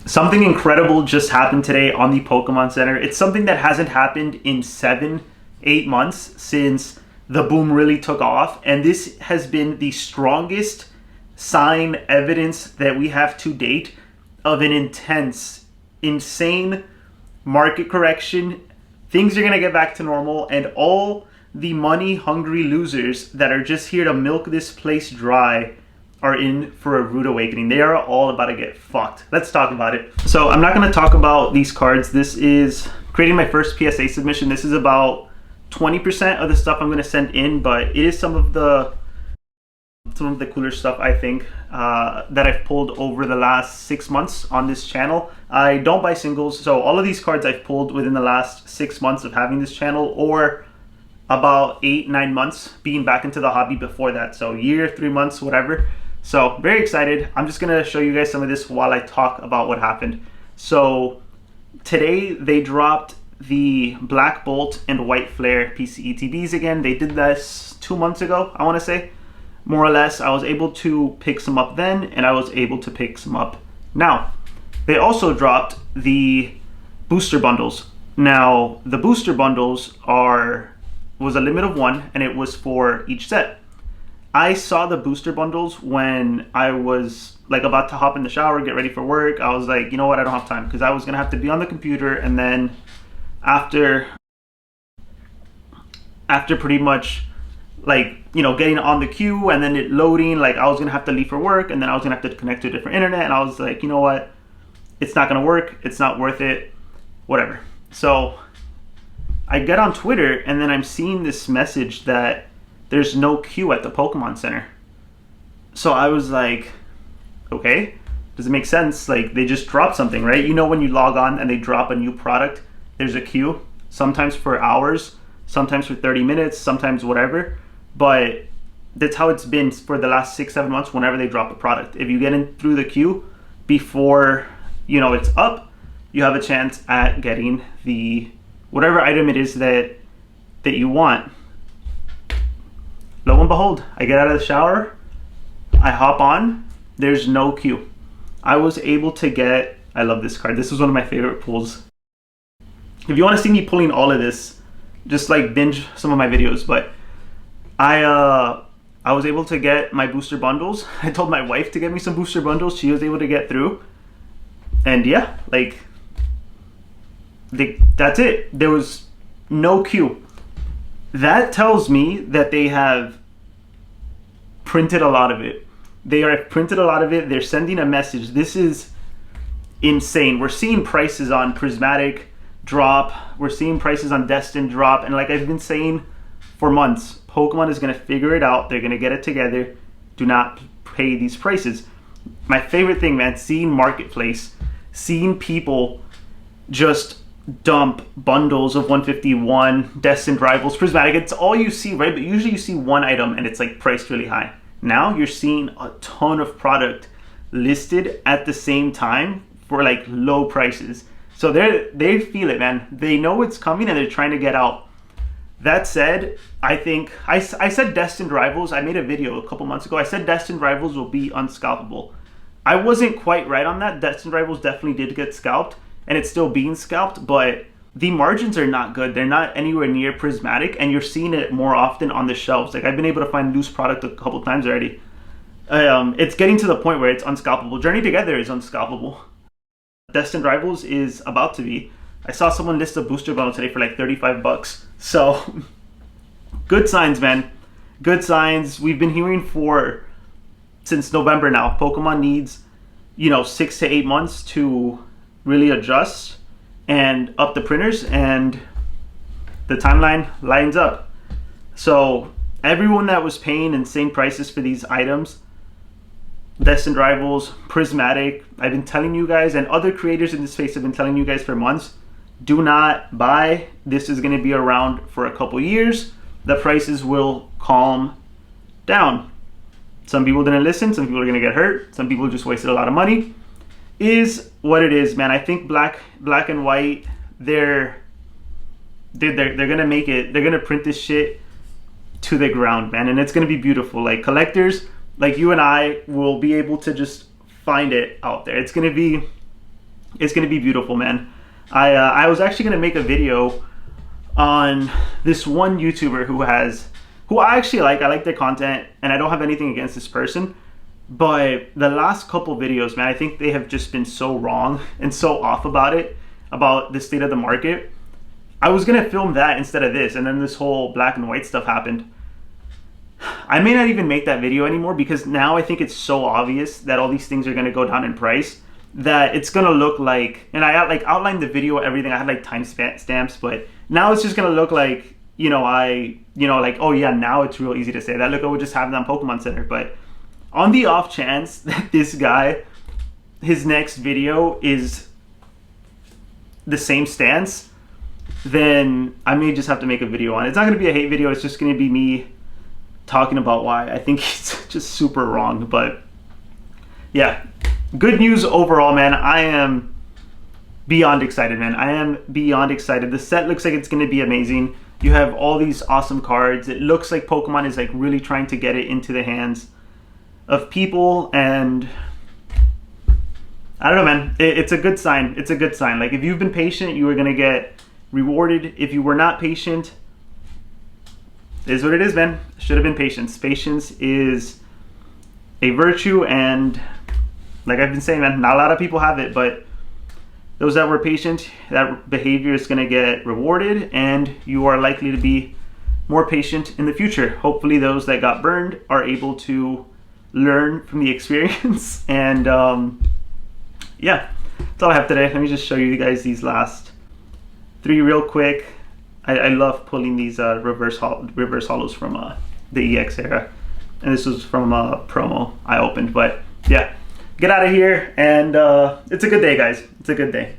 Something incredible just happened today on the Pokemon Center. It's something that hasn't happened in 7-8 months since the boom really took off. And this has been the strongest sign, evidence that we have to date of an intense, insane market correction. Things are going to get back to normal, and all the money-hungry losers that are just here to milk this place dry are in for a rude awakening. They are all about to get fucked. Let's talk about it. So I'm not going to talk about these cards. This is creating my first PSA submission. This is about 20% of the stuff I'm going to send in, but it is some of the cooler stuff, I think, that I've pulled over the last 6 months on this channel. I don't buy singles, so all of these cards I've pulled within the last 6 months of having this channel, or about 8-9 months being back into the hobby before that. So year, 3 months, whatever. So very excited. I'm just gonna show you guys some of this while I talk about what happened. So today they dropped the Black Bolt and White Flare PCETBs again. They did this 2 months ago, I wanna say, more or less. I was able to pick some up then, and I was able to pick some up now. They also dropped the booster bundles. Now, the booster bundles was a limit of 1, and it was for each set. I saw the booster bundles when I was like about to hop in the shower, get ready for work. I was like, you know what, I don't have time, because I was gonna have to be on the computer, and then after pretty much like, you know, getting on the queue and then it loading, like I was gonna have to leave for work, and then I was gonna have to connect to a different internet, and I was like, you know what, it's not gonna work, it's not worth it, whatever. So I get on Twitter, and then I'm seeing this message that there's no queue at the Pokemon Center. So I was like, okay, does it make sense? Like, they just dropped something, right? You know, when you log on and they drop a new product, there's a queue, sometimes for hours, sometimes for 30 minutes, sometimes whatever. But that's how it's been for the last 6-7 months whenever they drop a product. If you get in through the queue before, you know, it's up, you have a chance at getting the whatever item it is that you want. Lo and behold, I get out of the shower, I hop on, there's no queue. I was able to get, I love this card, this is one of my favorite pulls. If you want to see me pulling all of this, just like binge some of my videos. But I was able to get my booster bundles. I told my wife to get me some booster bundles, she was able to get through. And yeah, like, that's it. There was no queue. That tells me that they have printed a lot of it. They are printed a lot of it. They're sending a message. This is insane. We're seeing prices on Prismatic drop. We're seeing prices on Destined drop. And like I've been saying for months, Pokemon is going to figure it out. They're going to get it together. Do not pay these prices. My favorite thing, man, seeing Marketplace, seeing people just dump bundles of 151 Destined Rivals, Prismatic. It's all you see, right? But usually you see one item and it's like priced really high. Now you're seeing a ton of product listed at the same time for like low prices. So they feel it, man. They know it's coming and they're trying to get out. That said, I think I said Destined Rivals. I made a video a couple months ago. I said Destined Rivals will be unscalpable. I wasn't quite right on that. Destined Rivals definitely did get scalped, and it's still being scalped, but the margins are not good. They're not anywhere near Prismatic, and you're seeing it more often on the shelves. Like, I've been able to find loose product a couple times already. It's getting to the point where it's unscalpable. Journey Together is unscalpable. Destined Rivals is about to be. I saw someone list a booster bundle today for like 35 bucks. So, good signs, man. Good signs. We've been hearing since November now. Pokemon needs, 6 to 8 months to really adjust and up the printers, and the timeline lines up. So everyone that was paying insane prices for these items, Destined Rivals, Prismatic, I've been telling you guys, and other creators in this space have been telling you guys for months, do not buy. This is going to be around for a couple years. The prices will calm down. Some people didn't listen. Some people are going to get hurt. Some people just wasted a lot of money. Is what it is, man. I think black and white, they're gonna make it. They're gonna print this shit to the ground, man, and it's gonna be beautiful. Like, collectors like you and I will be able to just find it out there. It's gonna be It's gonna be beautiful, man. I was actually gonna make a video on this one YouTuber who I actually like. I like their content, and I don't have anything against this person. But the last couple videos, man, I think they have just been so wrong and so off about it, about the state of the market. I was gonna film that instead of this, and then this whole black and white stuff happened. I may not even make that video anymore because now I think it's so obvious that all these things are gonna go down in price that it's gonna look like, and I like outlined the video, everything. I had like time stamps, but now it's just gonna look like, like, oh yeah, now it's real easy to say that. Look, I would just have it on Pokemon Center. But on the off chance that this guy, his next video is the same stance, then I may just have to make a video on it. It's not gonna be a hate video. It's just gonna be me talking about why I think he's just super wrong. But yeah, good news overall, man. I am beyond excited, man. I am beyond excited. The set looks like it's going to be amazing. You have all these awesome cards. It looks like Pokemon is like really trying to get it into the hands of people, and I don't know, man. It's a good sign. It's a good sign. Like, if you've been patient, you are going to get rewarded. If you were not patient, it is what it is, man. Should have been patience. Patience is a virtue, and like I've been saying, man, not a lot of people have it, but those that were patient, that behavior is going to get rewarded, and you are likely to be more patient in the future. Hopefully those that got burned are able to learn from the experience. And yeah, that's all I have today. Let me just show you guys these last 3 real quick. I love pulling these reverse hollows from the EX era, and this was from a promo I opened. But yeah, get out of here, and it's a good day, guys. It's a good day.